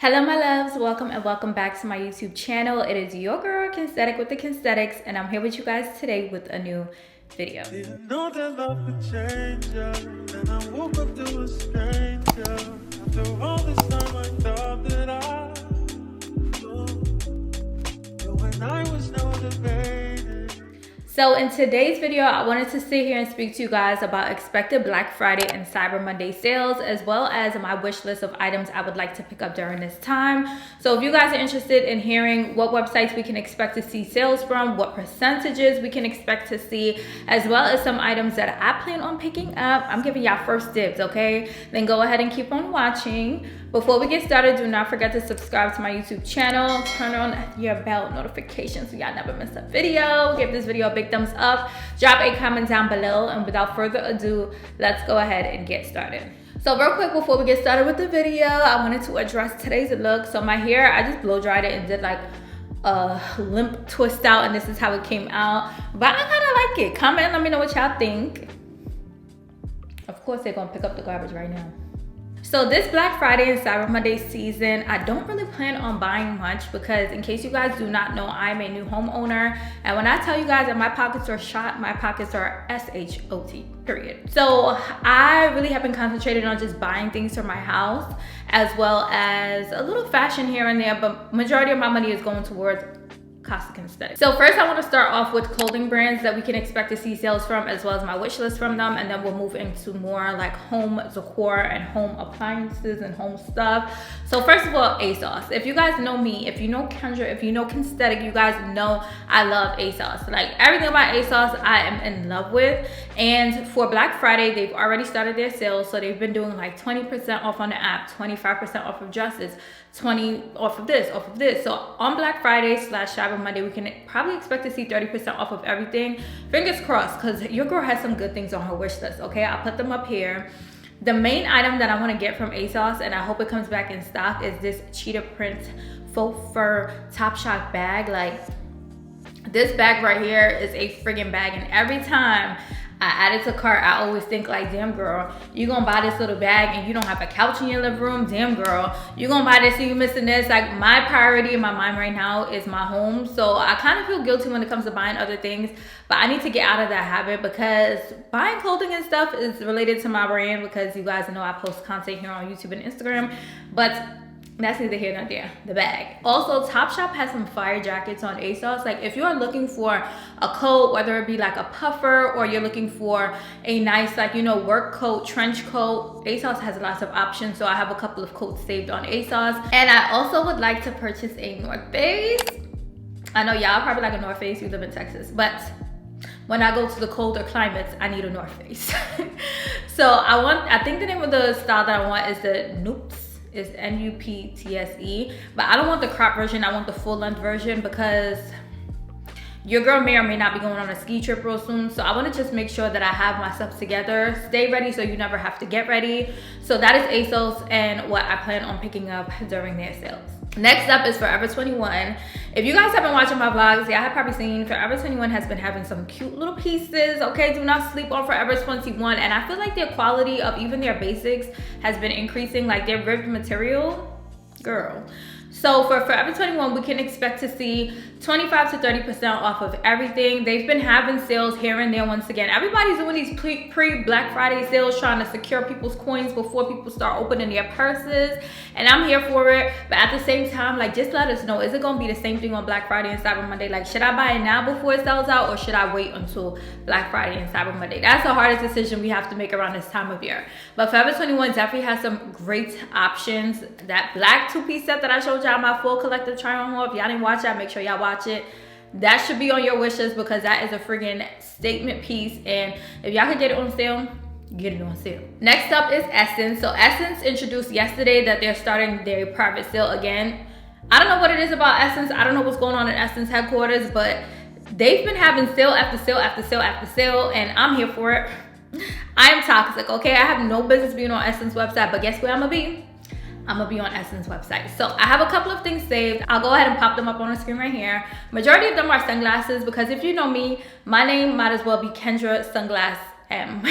Hello my loves, welcome and welcome back to my YouTube channel. It is your girl Kensthetic with the Kensthetics, and I'm here with you guys today with a new video. Didn't know that love would change ya, and I woke up to a stranger. After all this time I thought that I knew when I was no debating. So in today's video, I wanted to sit here and speak to you guys about expected Black Friday and Cyber Monday sales, as well as my wish list of items I would like to pick up during this time. So if you guys are interested in hearing what websites we can expect to see sales from, what percentages we can expect to see, as well as some items that I plan on picking up, I'm giving y'all first dibs, okay? Then go ahead and keep on watching. Before we get started, do not forget to subscribe to my YouTube channel, turn on your bell notification so y'all never miss a video. Give this video a big thumbs up, drop a comment down below, and without further ado, let's go ahead and get started. So real quick before we get started with the video, I wanted to address today's look. So my hair, I just blow dried it and did like a limp twist out, and this is how it came out. But I kind of like it. Comment and let me know what y'all think. Of course, they're gonna pick up the garbage right now. So this Black Friday and Cyber Monday season, I don't really plan on buying much because, in case you guys do not know, I'm a new homeowner. And when I tell you guys that my pockets are shot, my pockets are S-H-O-T, period. So I really have been concentrated on just buying things for my house, as well as a little fashion here and there, but majority of my money is going towards Kensthetic. So first I want to start off with clothing brands that we can expect to see sales from, as well as my wish list from them, and then we'll move into more like home decor and home appliances and home stuff. So first of all, Asos. If you guys know me, if you know Kendra, if you know Kensthetic, you guys know I love Asos. Like everything about Asos I am in love with. And for Black Friday, they've already started their sales, so they've been doing like 20% off on the app, 25% off of dresses, 20 off of this, off of this. So on Black Friday / Cyber Monday, we can probably expect to see 30% off of everything. Fingers crossed, because your girl has some good things on her wish list, okay? I'll put them up here. The main item that I want to get from Asos, and I hope it comes back in stock, is this cheetah print faux fur Topshop bag. Like, this bag right here is a friggin' bag, and every time I add it to cart, I always think like, damn girl, you gonna buy this little bag and you don't have a couch in your living room? Damn girl, you gonna buy this and you missing this? Like, my priority in my mind right now is my home. So I kind of feel guilty when it comes to buying other things, but I need to get out of that habit, because buying clothing and stuff is related to my brand, because you guys know I post content here on YouTube and Instagram, but that's neither here nor there. The bag. Also, Topshop has some fire jackets on Asos. Like, if you are looking for a coat, whether it be like a puffer, or you're looking for a nice, like, you know, work coat, trench coat, Asos has lots of options. So I have a couple of coats saved on Asos. And I also would like to purchase a North Face. I know y'all probably like a North Face, you live in Texas, but when I go to the colder climates, I need a North Face. So I think the name of the style that I want is the Noops. Is N-U-P-T-S-E, but I don't want the crop version. I want the full length version, because your girl may or may not be going on a ski trip real soon. So I want to just make sure that I have my stuff together, stay ready so you never have to get ready. So that is Asos and what I plan on picking up during their sales. Next up is Forever 21. If you guys have been watching my vlogs, yeah, I have probably seen Forever 21 has been having some cute little pieces, okay? Do not sleep on Forever 21. And I feel like their quality of even their basics has been increasing, like their ribbed material, girl. So for Forever 21, we can expect to see 25 to 30% off of everything. They've been having sales here and there. Once again, everybody's doing these pre-Black Friday sales, trying to secure people's coins before people start opening their purses. And I'm here for it. But at the same time, like, just let us know, is it gonna be the same thing on Black Friday and Cyber Monday? Like, should I buy it now before it sells out, or should I wait until Black Friday and Cyber Monday? That's the hardest decision we have to make around this time of year. But Forever 21 definitely has some great options. That black two-piece set that I showed y'all my full collective try on haul, if y'all didn't watch that, make sure y'all watch it. That should be on your wish list, because that is a friggin' statement piece, and if y'all could get it on sale, get it on sale. Next up is Ssense. So Ssense introduced yesterday that they're starting their private sale again. I don't know what it is about Ssense. I don't know what's going on at Ssense headquarters, but they've been having sale after sale after sale after sale, and I'm here for it. I am toxic, okay? I have no business being on Ssense website, but guess where I'm gonna be? I'm gonna be on Ssense website. So I have a couple of things saved. I'll go ahead and pop them up on the screen right here. Majority of them are sunglasses, because if you know me, my name might as well be Kendra Sunglass M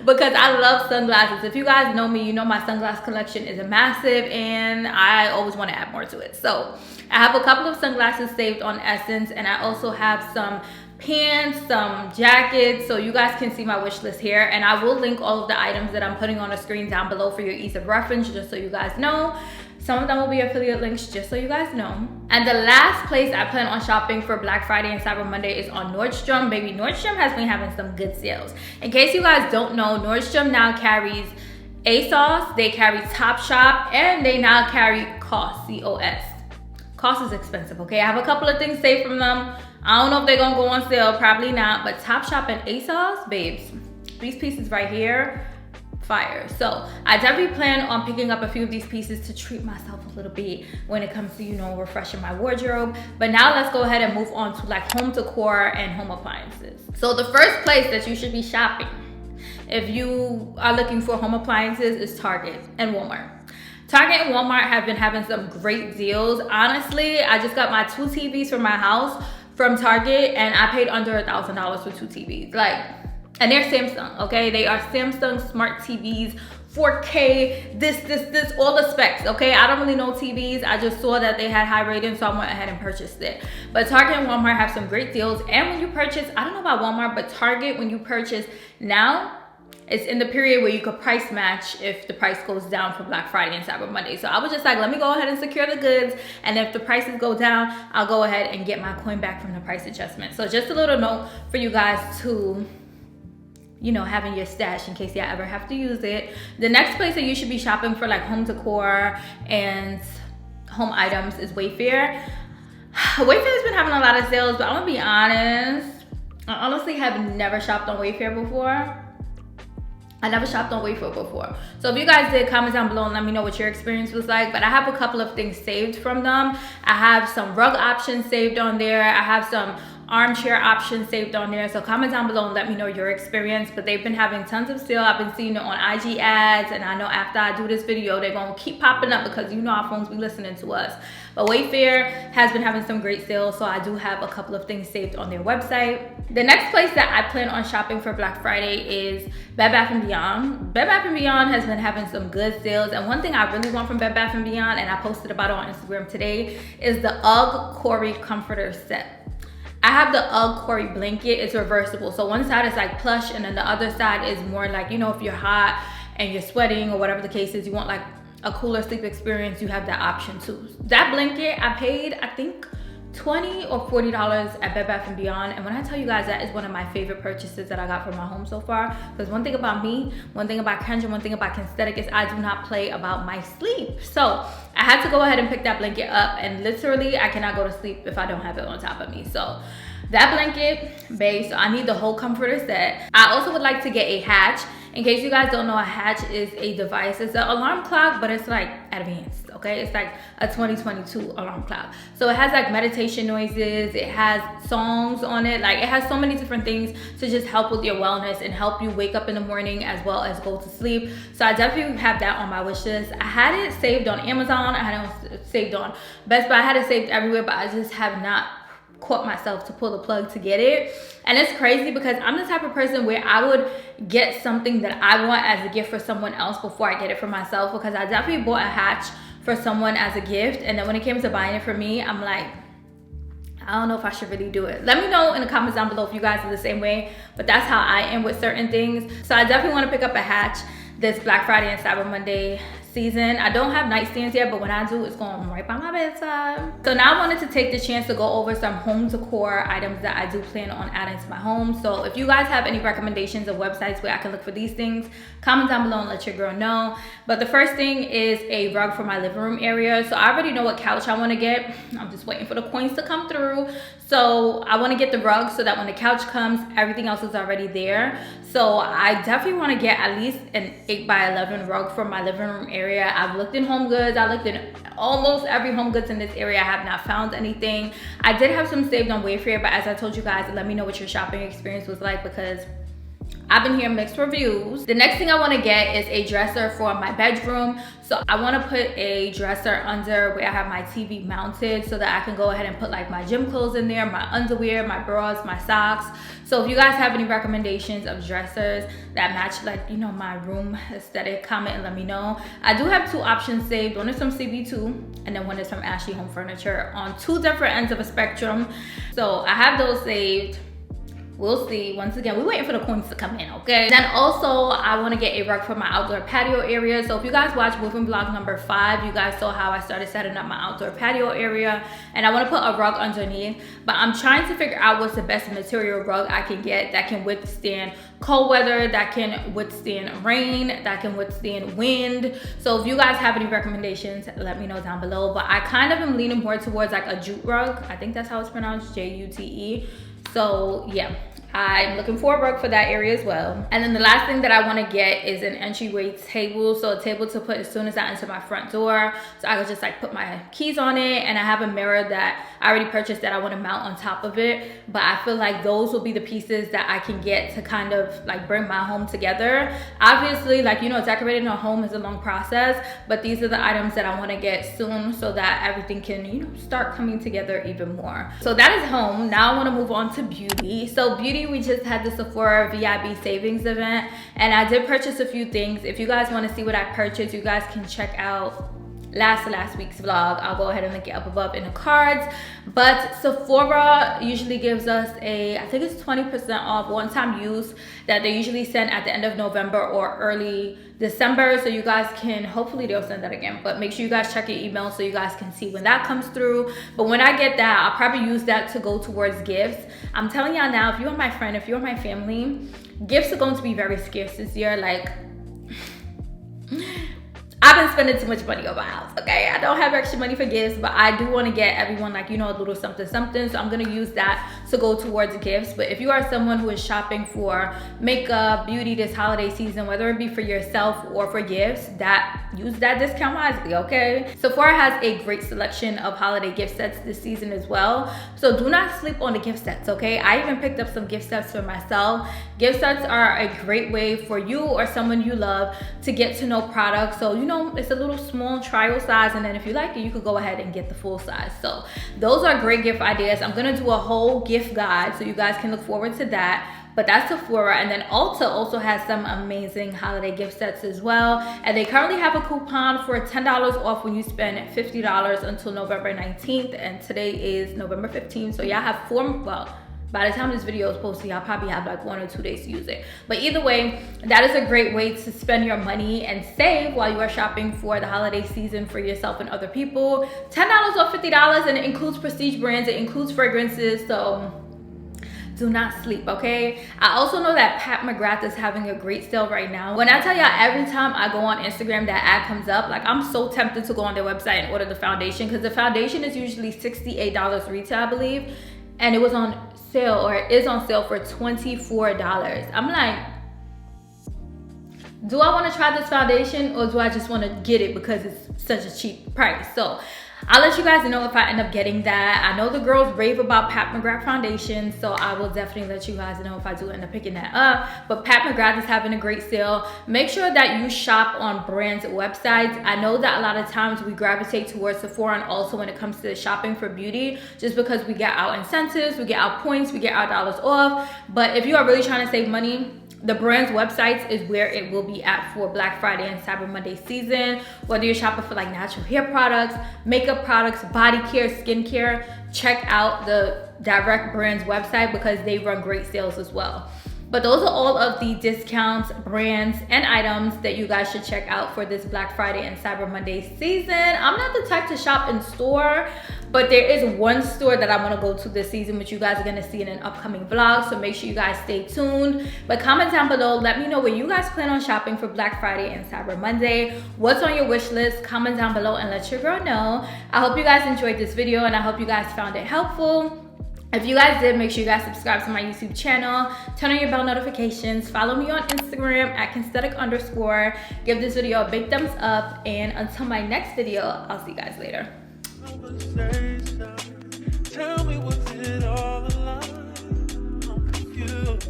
because I love sunglasses. If you guys know me, you know my sunglass collection is massive and I always want to add more to it. So I have a couple of sunglasses saved on Ssense, and I also have some pants, some jackets, so you guys can see my wish list here, and I will link all of the items that I'm putting on the screen down below for your ease of reference, just so you guys know. Some of them will be affiliate links, just so you guys know. And the last place I plan on shopping for Black Friday and Cyber Monday is on Nordstrom. Baby, Nordstrom has been having some good sales. In case you guys don't know, Nordstrom now carries Asos, they carry Topshop, and they now carry COS, C-O-S. COS is expensive, okay? I have a couple of things saved from them. I don't know if they're gonna go on sale, probably not, but Topshop and Asos, babes, these pieces right here, fire. So I definitely plan on picking up a few of these pieces to treat myself a little bit when it comes to, you know, refreshing my wardrobe. But now let's go ahead and move on to like home decor and home appliances. So the first place that you should be shopping if you are looking for home appliances is Target and Walmart. Target and Walmart have been having some great deals. Honestly, I just got my 2 TVs for my house from Target and I paid under $1,000 for 2 TVs. Like, and they're Samsung, okay? They are Samsung smart TVs, 4K, this, all the specs, okay? I don't really know TVs. I just saw that they had high ratings, so I went ahead and purchased it. But Target and Walmart have some great deals. And when you purchase, I don't know about Walmart, but Target, when you purchase now, it's in the period where you could price match if the price goes down for Black Friday and Cyber Monday. So I was just like, let me go ahead and secure the goods. And if the prices go down, I'll go ahead and get my coin back from the price adjustment. So just a little note for you guys to, you know, having your stash in case you ever have to use it. The next place that you should be shopping for like home decor and home items is Wayfair. Wayfair's been having a lot of sales, but I'm gonna be honest, I honestly have never shopped on Wayfair before. I never shopped on Wayfair before. So if you guys did, comment down below and let me know what your experience was like. But I have a couple of things saved from them. I have some rug options saved on there. I have some armchair options saved on there. So comment down below and let me know your experience. But they've been having tons of sale. I've been seeing it on IG ads, and I know after I do this video, they're gonna keep popping up because you know our phones be listening to us. But Wayfair has been having some great sales, so I do have a couple of things saved on their website. The next place that I plan on shopping for Black Friday is Bed Bath & Beyond. Bed Bath & Beyond has been having some good sales, and one thing I really want from Bed Bath & Beyond, and I posted about it on Instagram today, is the UGG Corey Comforter Set. I have the UGG Corey blanket. It's reversible, so one side is like plush, and then the other side is more like, you know, if you're hot and you're sweating or whatever the case is, you want like a cooler sleep experience, you have that option too. That blanket, I paid, I think, $20 or $40 at Bed Bath & Beyond. And when I tell you guys, that is one of my favorite purchases that I got for my home so far. Because one thing about me, one thing about Kendra, one thing about Kensthetic is I do not play about my sleep. So I had to go ahead and pick that blanket up, and literally I cannot go to sleep if I don't have it on top of me. So that blanket, babe, so I need the whole comforter set. I also would like to get a hatch. In case you guys don't know, a hatch is a device. It's an alarm clock, but it's like advanced, okay? It's like a 2022 alarm clock. So it has like meditation noises, it has songs on it, like it has so many different things to just help with your wellness and help you wake up in the morning as well as go to sleep. So I definitely have that on my wish list. I had it saved on Amazon, I had it saved on Best Buy, I had it saved everywhere, but I just have not caught myself to pull the plug to get it. And it's crazy because I'm the type of person where I would get something that I want as a gift for someone else before I get it for myself, because I definitely bought a hatch for someone as a gift, and then when it came to buying it for me, I'm like, I don't know if I should really do it. Let me know in the comments down below if you guys are the same way, but that's how I am with certain things. So I definitely want to pick up a hatch this Black Friday and Cyber Monday season. I don't have nightstands yet, but when I do, it's going right by my bedside. So now I wanted to take the chance to go over some home decor items that I do plan on adding to my home. So if you guys have any recommendations of websites where I can look for these things, comment down below and let your girl know. But the first thing is a rug for my living room area. So I already know what couch I want to get. I'm just waiting for the coins to come through. So I want to get the rug so that when the couch comes, everything else is already there. So I definitely want to get at least an 8x11 rug for my living room area. I've looked in Home Goods. I looked in almost every Home Goods in this area. I have not found anything. I did have some saved on Wayfair, but as I told you guys, let me know what your shopping experience was like, because I've been hearing mixed reviews. The next thing I want to get is a dresser for my bedroom. So I want to put a dresser under where I have my TV mounted so that I can go ahead and put like my gym clothes in there, my underwear, my bras, my socks. So if you guys have any recommendations of dressers that match like, you know, my room aesthetic, comment and let me know. I do have 2 options saved. One is from CB2 and then one is from Ashley Home Furniture on 2 different ends of a spectrum. So I have those saved. We'll see. Once again, we're waiting for the coins to come in, okay? Then also, I want to get a rug for my outdoor patio area. So if you guys watch moving vlog number 5, you guys saw how I started setting up my outdoor patio area. And I want to put a rug underneath. But I'm trying to figure out what's the best material rug I can get that can withstand cold weather, that can withstand rain, that can withstand wind. So if you guys have any recommendations, let me know down below. But I kind of am leaning more towards like a jute rug. I think that's how it's pronounced, Jute. So yeah, I'm looking for a rug for that area as well. And then the last thing that I want to get is an entryway table. So a table to put as soon as I enter my front door. So I could just like put my keys on it. And I have a mirror that I already purchased that I want to mount on top of it. But I feel like those will be the pieces that I can get to kind of like bring my home together. Obviously, like, you know, decorating a home is a long process. But these are the items that I want to get soon so that everything can, you know, start coming together even more. So that is home. Now I want to move on to beauty. So beauty, we just had the Sephora VIB savings event and I did purchase a few things. If you guys want to see what I purchased, you guys can check out last week's vlog. I'll go ahead and link it up above in the cards. But Sephora usually gives us a, I think it's 20% off one-time use that they usually send at the end of November or early December. So you guys can, hopefully they'll send that again, but make sure you guys check your email so you guys can see when that comes through. But when I get that, I'll probably use that to go towards gifts. I'm telling y'all now, if you're my friend, if you're my family, gifts are going to be very scarce this year. Like, I've been spending too much money on my house, okay? I don't have extra money for gifts, but I do want to get everyone like, you know, a little something something. So I'm going to use that to go towards gifts. But if you are someone who is shopping for makeup, beauty this holiday season, whether it be for yourself or for gifts, use that discount wisely, okay? Sephora has a great selection of holiday gift sets this season as well. So do not sleep on the gift sets, okay? I even picked up some gift sets for myself. Gift sets are a great way for you or someone you love to get to know products. So, you know, it's a little small trial size, and then if you like it, you could go ahead and get the full size. So those are great gift ideas. I'm gonna do a whole gift guide, so you guys can look forward to that. But that's Sephora. And then Ulta also has some amazing holiday gift sets as well. And they currently have a coupon for $10 off when you spend $50 until November 19th. And today is November 15th. So y'all have 4, well, by the time this video is posted, y'all probably have like 1 or 2 days to use it. But either way, that is a great way to spend your money and save while you are shopping for the holiday season for yourself and other people. $10 off $50, and it includes prestige brands, it includes fragrances. So do not sleep, okay? I also know that Pat McGrath is having a great sale right now. When I tell y'all, every time I go on Instagram, that ad comes up. Like, I'm so tempted to go on their website and order the foundation, because the foundation is usually $68 retail, I believe. And it was on sale, or it is on sale for $24. I'm like, do I want to try this foundation, or do I just want to get it because it's such a cheap price? So I'll let you guys know if I end up getting that. I know the girls rave about Pat McGrath foundation, so I will definitely let you guys know if I do end up picking that up. But Pat McGrath is having a great sale. Make sure that you shop on brands' websites. I know that a lot of times we gravitate towards Sephora, and also when it comes to shopping for beauty, just because we get our incentives, we get our points, we get our dollars off. But if you are really trying to save money, the brand's websites is where it will be at for Black Friday and Cyber Monday season. Whether you're shopping for like natural hair products, makeup products, body care, skincare, check out the direct brand's website because they run great sales as well. But those are all of the discounts, brands, and items that you guys should check out for this Black Friday and Cyber Monday season. I'm not the type to shop in store, but there is one store that I want to go to this season, which you guys are going to see in an upcoming vlog. So make sure you guys stay tuned. But comment down below. Let me know where you guys plan on shopping for Black Friday and Cyber Monday. What's on your wish list? Comment down below and let your girl know. I hope you guys enjoyed this video, and I hope you guys found it helpful. If you guys did, make sure you guys subscribe to my YouTube channel, turn on your bell notifications, follow me on Instagram at Kensthetic_. Give this video a big thumbs up, and until my next video, I'll see you guys later. Tell me, was it all a lie? I'm confused.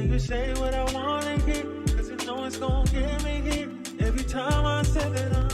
you say what I wanna hear, cause you know it's gonna get me here. Every time I say that